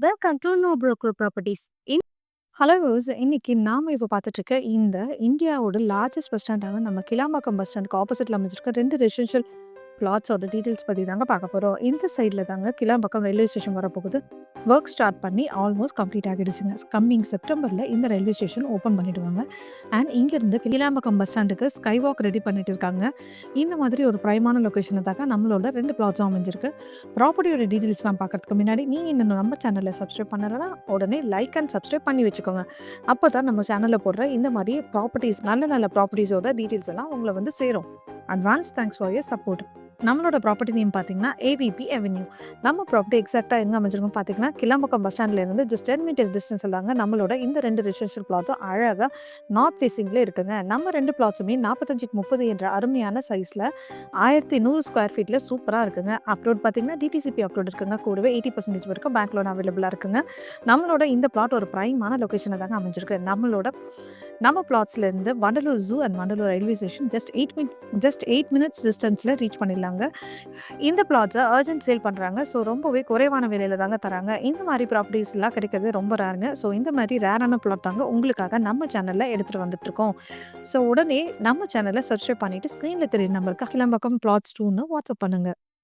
Welcome to know broker properties. Hello viewers, இன்னைக்கு நாம இப்போ பார்த்துட்டு இருக்க இந்த இந்தியாவோட லார்ஜஸ்ட் பஸ் ஸ்டாண்டான நம்ம கிளாம்பாக்கம் பஸ் ஸ்டாண்டுக்கு ஆப்போசிட்ல அமைஞ்சிருக்க 2 ரெசிடென்ஷியல் பிளாட்ஸோட டீட்டெயில்ஸ் பற்றி தாங்க பார்க்க போகிறோம். இந்த சைடில் தாங்க கிளாம்பாக்கம் ரயில்வே ஸ்டேஷன் வரப்போகுது. ஒர்க் ஸ்டார்ட் பண்ணி ஆல்மோஸ்ட் கம்ப்ளீட் ஆகிடுச்சுங்க. கம்மிங் செப்டம்பரில் இந்த ரயில்வே ஸ்டேஷன் ஓப்பன் பண்ணிடுவாங்க. அண்ட் இங்கேருந்து கிளாம்பாக்கம் பஸ் ஸ்டாண்டுக்கு ஸ்கை வாக் ரெடி பண்ணிட்டு இருக்காங்க. இந்த மாதிரி ஒரு ப்ரைமான லொக்கேஷனில் தாங்க நம்மளோட 2 பிளாட்ஸும் அமைஞ்சிருக்கு. ப்ராப்பர்ட்டியோட டீட்டெயில்ஸ்லாம் பார்க்கறதுக்கு முன்னாடி நீங்கள் இன்னும் நம்ம சேனலை சப்ஸ்கிரைப் பண்ணலைன்னா உடனே லைக் அண்ட் சப்ஸ்கிரைப் பண்ணி வச்சுக்கோங்க. அப்போ தான் நம்ம சேனலில் போடுற இந்த மாதிரி ப்ராப்பர்ட்டிஸ் நல்ல நல்ல ப்ராப்பர்ட்டிஸோட டீட்டெயில்ஸ் எல்லாம் உங்களை வந்து சேரும். Advance thanks for your support. நம்மளோட ப்ராப்பர்ட்டி நேம் பார்த்தீங்கன்னா ஏவிபி அவென்யூ. நம்ம ப்ராப்பர்ட்டி எக்ஸாக்டாக எங்கே அமைஞ்சிருக்கும் பார்த்தீங்கன்னா கிளாம்பாக்கம் பஸ் ஸ்டாண்ட்லேருந்து ஜஸ்ட் 10 மீட்டர்ஸ் டிஸ்டன்ஸ் தாங்க நம்மளோட இந்த 2 ரெசிடென்ஷியல் பிளாட்ஸும் அழகாக நார்த் ஃபேஸிங்கில் இருக்குங்க. நம்ம 2 பிளாட்ஸுமே 45க்கு 30 என்ற அருமையான சைஸில் 1100 ஸ்கொயர் ஃபீட்டில் சூப்பராக இருக்குங்க. அப்லோட் பார்த்தீங்கன்னா டிடிசிபி அப்லோட் இருக்குங்க. கூடவே 80% வரைக்கும் பேங்க் லோன் அவைலபிளாக இருக்குங்க. நம்மளோட இந்த பிளாட் ஒரு ப்ரைமான லொக்கேஷனில் தாங்க அமைஞ்சிருக்கு. நம்ம பிளாட்ஸ்லேருந்து Vandalur zoo and Vandalur railway station just 8 minutes டிஸ்டன்ஸில் ரீச் பண்ணிடலாங்க. இந்த பிளாட்ஸை அர்ஜென்ட் சேல் பண்ணுறாங்க. ஸோ ரொம்பவே குறைவான விலையில தாங்க தராங்க. இந்த மாதிரி ப்ராப்பர்ட்டிஸ்லாம் கிடைக்கிறது ரொம்ப ரேருங்க. ஸோ இந்த மாதிரி ரேரான பிளாட் தாங்க உங்களுக்காக நம்ம சேனலில் எடுத்துகிட்டு வந்துட்டுருக்கோம். ஸோ உடனே நம்ம சேனலை சப்ஸ்கிரைப் பண்ணிவிட்டு ஸ்க்ரீனில் தெரியுற நம்பருக்கு கிளாம்பாக்கம் பிளாட்ஸ் 2ன்னு வாட்ஸ்அப் பண்ணுங்கள்.